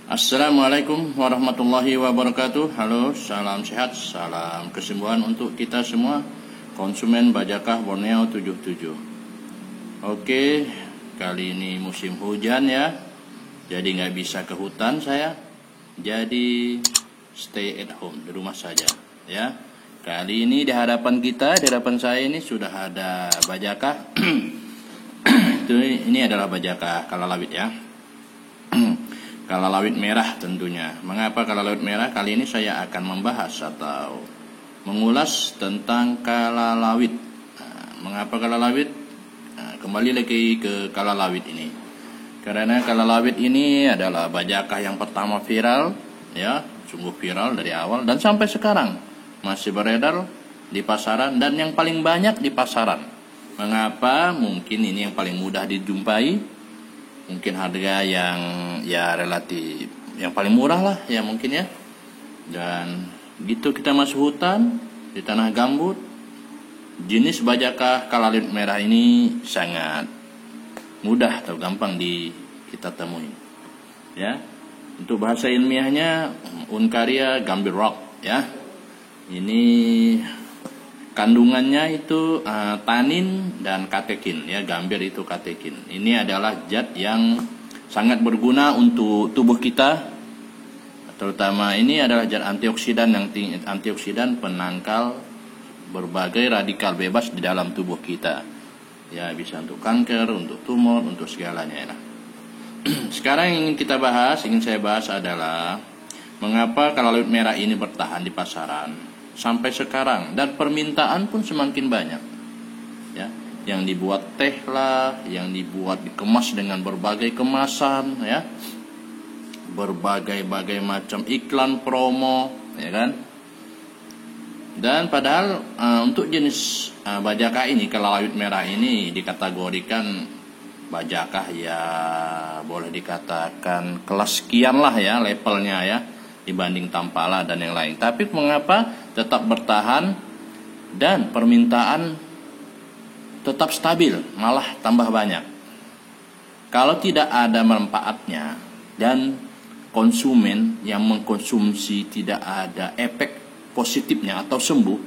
Assalamualaikum warahmatullahi wabarakatuh. Halo, salam sehat, salam kesembuhan untuk kita semua konsumen Bajakah Borneo 77. Oke, kali ini musim hujan ya, jadi nggak bisa ke hutan saya, jadi stay at home, di rumah saja ya. Kali ini di hadapan kita, di hadapan saya ini sudah ada Bajakah. Ini adalah Bajakah kalalawit ya. Kalalawit merah tentunya. Mengapa kalalawit merah? Kali ini saya akan membahas atau mengulas tentang kalalawit. Mengapa kalalawit? Kembali lagi ke kalalawit ini. Karena kalalawit ini adalah Bajakah yang pertama viral, ya, sungguh viral dari awal dan sampai sekarang masih beredar di pasaran dan yang paling banyak di pasaran. Mengapa? Mungkin ini yang paling mudah dijumpai. Mungkin harga yang ya relatif yang paling murah lah ya mungkin ya. Dan gitu kita masuk hutan di tanah gambut. Jenis Bajakah kalalawit merah ini sangat mudah atau gampang kita temui. Ya. Untuk bahasa ilmiahnya Uncaria gambirrock ya. Ini kandungannya itu tanin dan katekin ya, gambir itu katekin. Ini adalah zat yang sangat berguna untuk tubuh kita. Terutama ini adalah zat antioksidan antioksidan penangkal berbagai radikal bebas di dalam tubuh kita. Ya, bisa untuk kanker, untuk tumor, untuk segalanya ya. Sekarang yang ingin saya bahas adalah mengapa kalalawit merah ini bertahan di pasaran sampai sekarang dan permintaan pun semakin banyak ya, yang dibuat teh lah, yang dibuat dikemas dengan berbagai kemasan ya, berbagai macam iklan promo ya kan. Dan padahal untuk jenis Bajakah ini, kalalawit merah ini dikategorikan Bajakah ya boleh dikatakan kelas sekian lah ya levelnya ya dibanding Tampala dan yang lain. Tapi mengapa tetap bertahan dan permintaan tetap stabil, malah tambah banyak? Kalau tidak ada manfaatnya dan konsumen yang mengkonsumsi tidak ada efek positifnya atau sembuh,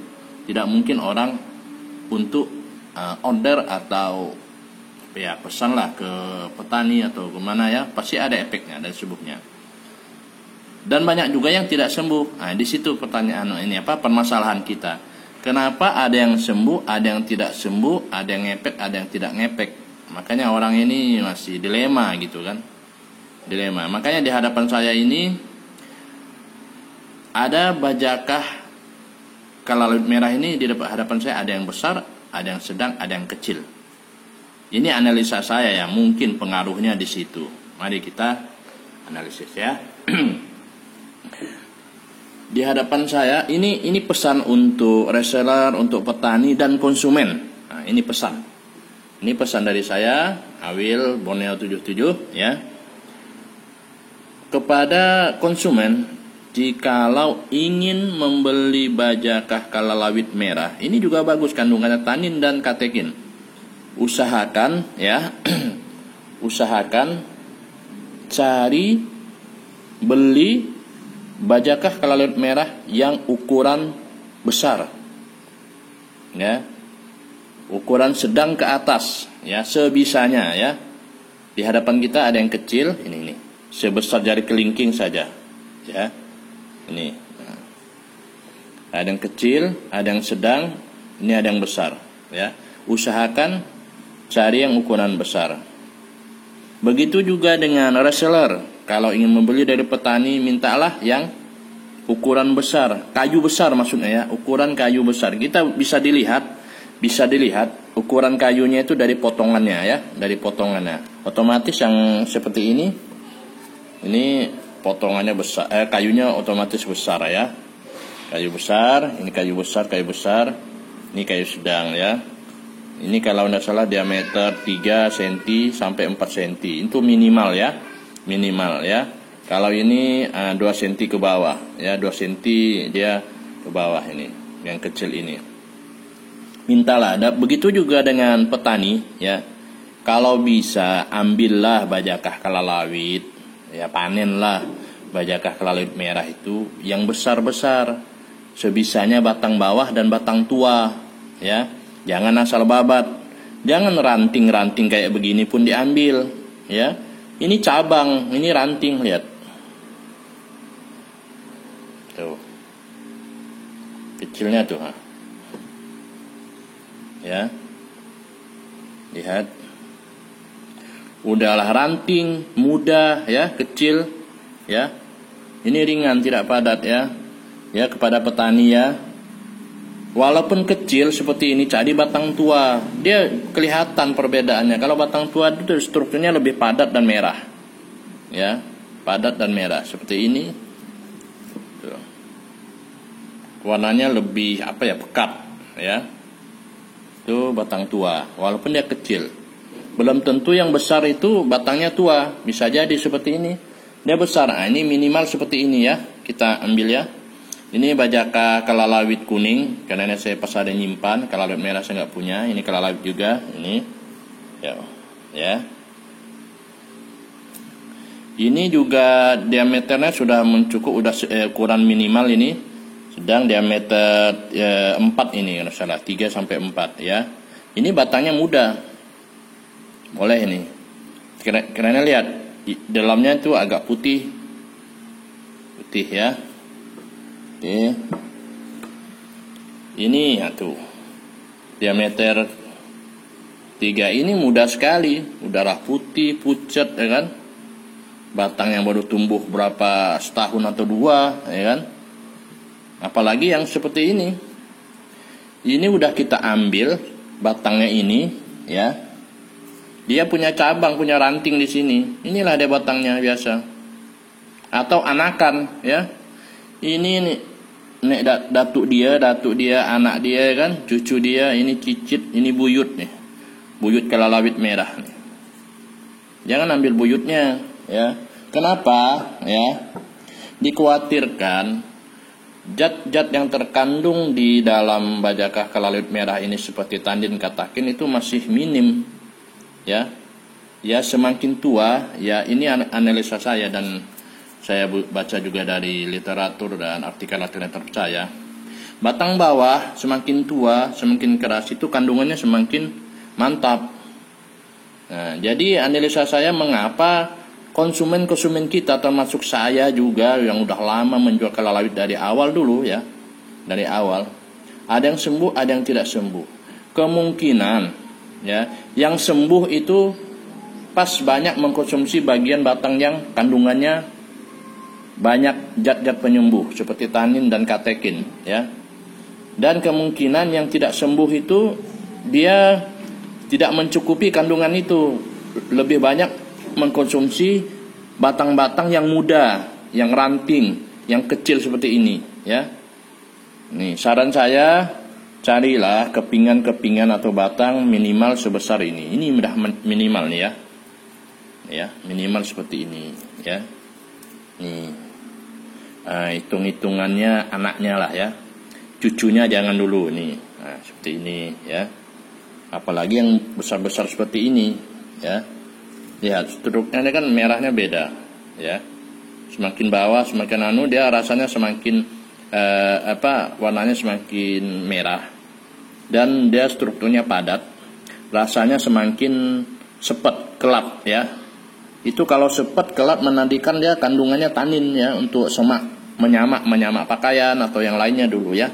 tidak mungkin orang untuk order atau ya pesanlah ke petani atau kemana ya, pasti ada efeknya dan sembuhnya. Dan banyak juga yang tidak sembuh. Nah, di situ pertanyaan ini permasalahan kita. Kenapa ada yang sembuh, ada yang tidak sembuh, ada yang ngepek, ada yang tidak ngepek? Makanya orang ini masih dilema gitu kan. Dilema. Makanya di hadapan saya ini ada Bajakah kalalawit merah ini, di hadapan saya ada yang besar, ada yang sedang, ada yang kecil. Ini analisa saya ya, mungkin pengaruhnya di situ. Mari kita analisis ya. Di hadapan saya ini pesan untuk reseller, untuk petani dan konsumen. Nah, ini pesan. Ini pesan dari saya, Awil Borneo 77 ya. Kepada konsumen, jikalau ingin membeli Bajakah kalalawit merah, ini juga bagus kandungannya tanin dan katekin. Usahakan ya. Usahakan cari beli Bajakah kalalawit merah yang ukuran besar ya, ukuran sedang ke atas ya, sebisanya ya. Di hadapan kita ada yang kecil, ini sebesar jari kelingking saja ya, ini ada yang kecil, ada yang sedang, ini ada yang besar ya. Usahakan cari yang ukuran besar. Begitu juga dengan reseller. Kalau ingin membeli dari petani, mintalah yang ukuran besar, kayu besar maksudnya ya, ukuran kayu besar. Kita bisa dilihat ukuran kayunya itu dari potongannya ya, dari potongannya. Otomatis yang seperti ini potongannya besar, kayunya otomatis besar ya. Kayu besar, ini kayu besar, ini kayu sedang ya. Ini kalau tidak salah diameter 3 cm sampai 4 cm, itu minimal ya. Minimal ya. Kalau ini 2 cm ke bawah ya, 2 cm dia ke bawah ini, yang kecil ini. Mintalah. Begitu juga dengan petani ya. Kalau bisa ambillah Bajakah kalalawit ya, panenlah Bajakah kelelawar merah itu yang besar-besar, sebisanya batang bawah dan batang tua, ya. Jangan asal babat, jangan ranting-ranting kayak begini pun diambil, ya. Ini cabang, ini ranting, lihat. Tuh. Kecilnya tuh, ha. Ya. Lihat. Udahlah ranting, muda, ya, kecil, ya. Ini ringan, tidak padat, ya. Ya, kepada petani, ya. Walaupun kecil seperti ini, cari batang tua, dia kelihatan perbedaannya. Kalau batang tua itu strukturnya lebih padat dan merah, ya, padat dan merah seperti ini. Tuh. Warnanya lebih pekat, ya. Itu batang tua, walaupun dia kecil. Belum tentu yang besar itu batangnya tua, bisa jadi seperti ini. Dia besar, nah, ini minimal seperti ini, ya. Kita ambil, ya. Ini bajaka kelalawit kuning, karena saya pas ada nyimpan. Kelalawit merah saya nggak punya. Ini kelalawit juga, ini, ya. Ini juga diameternya sudah mencukup, udah ukuran minimal ini. Sedang diameter 4 ini, kalau salah 3 sampai 4, ya. Ini batangnya muda, boleh ini. Karena lihat, dalamnya itu agak putih, ya. Oke. Ini tuh diameter 3 ini mudah sekali, udara putih, pucat, ya kan. Batang yang baru tumbuh berapa setahun atau 2, ya kan. Apalagi yang seperti ini. Ini udah kita ambil batangnya ini, ya. Dia punya cabang, punya ranting di sini. Inilah dia batangnya biasa. Atau anakan, ya. Ini nek datuk dia, anak dia, kan, cucu dia, ini cicit, ini buyut nih. Buyut kelalawit merah nih. Jangan ambil buyutnya, ya. Kenapa? Ya. Dikhawatirkan zat-zat yang terkandung di dalam bajakah kelalawit merah ini seperti tandin, katakin itu masih minim, ya. Ya, semakin tua, ya, ini analisa saya dan saya baca juga dari literatur dan artikel-artikel yang terpercaya. Batang bawah semakin tua, semakin keras, itu kandungannya semakin mantap. Nah, jadi analisa saya mengapa konsumen-konsumen kita, termasuk saya juga yang udah lama menjual kelalawit dari awal dulu, ya. Dari awal. Ada yang sembuh, ada yang tidak sembuh. Kemungkinan, ya, yang sembuh itu pas banyak mengkonsumsi bagian batang yang kandungannya banyak zat-zat penyembuh seperti tanin dan katekin, ya. Dan kemungkinan yang tidak sembuh itu dia tidak mencukupi kandungan itu, lebih banyak mengkonsumsi batang-batang yang muda, yang ranting, yang kecil seperti ini, ya. Nih, saran saya, carilah kepingan-kepingan atau batang minimal sebesar ini. Ini udah minimal nih, ya. Ya, minimal seperti ini, ya. Nih. Hitung-hitungannya anaknya lah, ya. Cucunya jangan dulu nih. Nah, seperti ini, ya. Apalagi yang besar-besar seperti ini, ya. Lihat strukturnya ini kan merahnya beda, ya. Semakin bawah semakin dia rasanya semakin warnanya semakin merah. Dan dia strukturnya padat. Rasanya semakin sepet, kelap, ya. Itu kalau sepet kelap menandakan dia kandungannya tanin, ya, untuk semak, menyamak pakaian atau yang lainnya dulu, ya.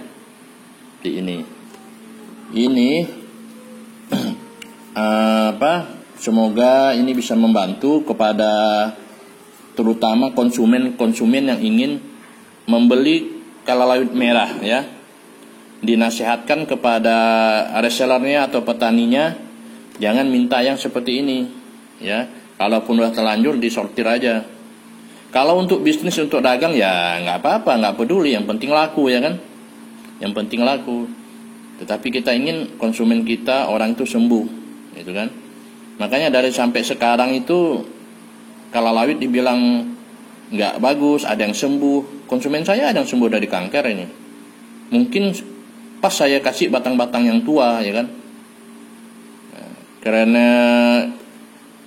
Di ini semoga ini bisa membantu kepada terutama konsumen yang ingin membeli kelalawit merah, ya. Dinasihatkan kepada resellernya atau petaninya, jangan minta yang seperti ini, ya. Kalaupun udah terlanjur, disortir aja. Kalau untuk bisnis, untuk dagang, ya nggak apa-apa, nggak peduli, yang penting laku, ya kan. Yang penting laku. Tetapi kita ingin konsumen kita, orang itu sembuh, gitu kan. Makanya dari sampai sekarang itu kelalawit dibilang nggak bagus, ada yang sembuh. Konsumen saya ada yang sembuh dari kanker ini. Mungkin pas saya kasih batang-batang yang tua, ya kan. Nah, karena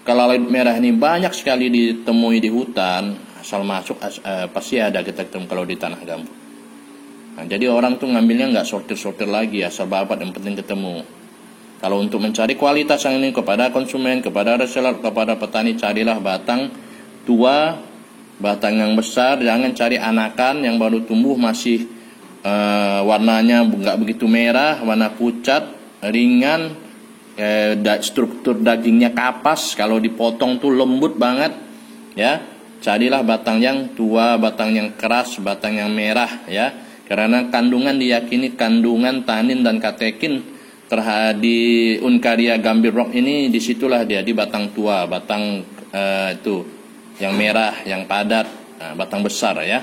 kelalawit merah ini banyak sekali ditemui di hutan, asal masuk pasti ada kita ketemu kalau di tanah gambut. Nah, jadi orang tuh ngambilnya nggak sortir lagi, asal babat yang penting ketemu. Kalau untuk mencari kualitas yang ini kepada konsumen, kepada reseller, kepada petani, carilah batang tua, batang yang besar, jangan cari anakan yang baru tumbuh masih warnanya nggak begitu merah, warna pucat, ringan. Struktur dagingnya kapas, kalau dipotong tuh lembut banget ya. Carilah batang yang tua, batang yang keras, batang yang merah ya, karena kandungan diyakini kandungan tanin dan katekin di Uncaria Gambir Rock ini, disitulah dia di batang tua, batang itu yang merah, yang padat, batang besar ya.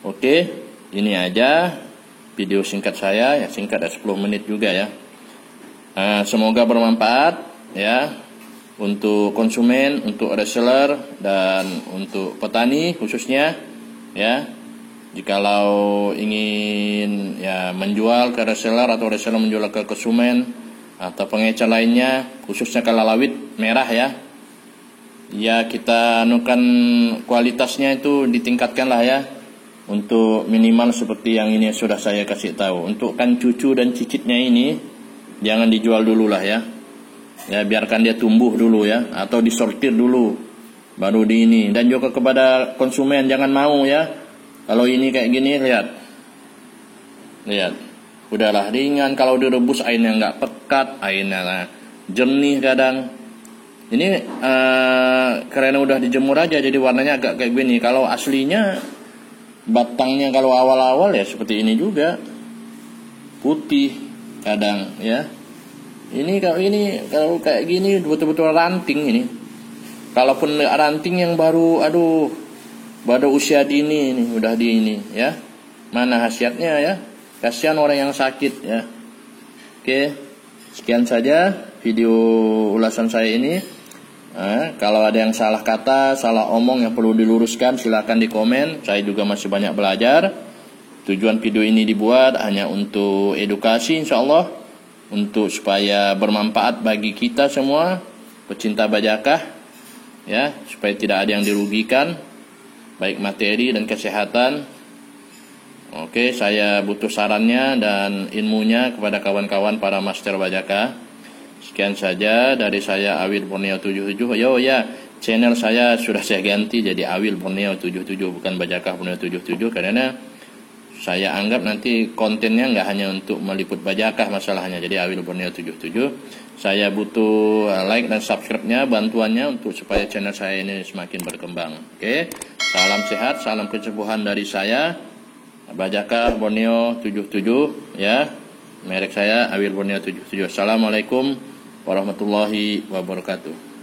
Oke, ini aja video singkat saya ya, singkat 10 menit juga ya. Semoga bermanfaat ya untuk konsumen, untuk reseller, dan untuk petani khususnya ya. Jikalau ingin ya menjual ke reseller atau reseller menjual ke konsumen atau pengecer lainnya, khususnya kalalawit merah ya, ya kita anukan kualitasnya itu ditingkatkan lah ya, untuk minimal seperti yang ini sudah saya kasih tahu. Untuk kan cucu dan cicitnya ini jangan dijual dulu lah ya. Ya biarkan dia tumbuh dulu ya, atau disortir dulu baru di ini. Dan juga kepada konsumen, jangan mau ya kalau ini kayak gini, lihat udahlah ringan. Kalau direbus airnya nggak pekat, airnya jernih kadang. Ini karena udah dijemur aja jadi warnanya agak kayak gini. Kalau aslinya batangnya kalau awal-awal ya seperti ini juga, putih kadang ya. Ini kalau kayak gini betul-betul ranting ini. Kalaupun ranting yang baru usia dini ini udah di ini ya, mana khasiatnya ya, kasihan orang yang sakit ya. Oke, sekian saja video ulasan saya ini. Kalau ada yang salah kata, salah omong yang perlu diluruskan, silakan di komen. Saya juga masih banyak belajar. Tujuan video ini dibuat hanya untuk edukasi, insya Allah, untuk supaya bermanfaat bagi kita semua pecinta bajakah ya, supaya tidak ada yang dirugikan baik materi dan kesehatan. Oke, saya butuh sarannya dan ilmunya kepada kawan-kawan para master bajakah. Sekian saja dari saya, Awil Borneo 77. Yo ya, channel saya sudah saya ganti jadi Awil Borneo 77, bukan Bajakah Borneo 77, karena saya anggap nanti kontennya nggak hanya untuk meliput bajakah masalahnya. Jadi Awil Borneo 77. Saya butuh like dan subscribe-nya, bantuannya untuk supaya channel saya ini semakin berkembang. Oke, salam sehat, salam kesembuhan dari saya, Bajakah Borneo 77 ya. Merek saya Awil Borneo 77. Assalamualaikum warahmatullahi wabarakatuh.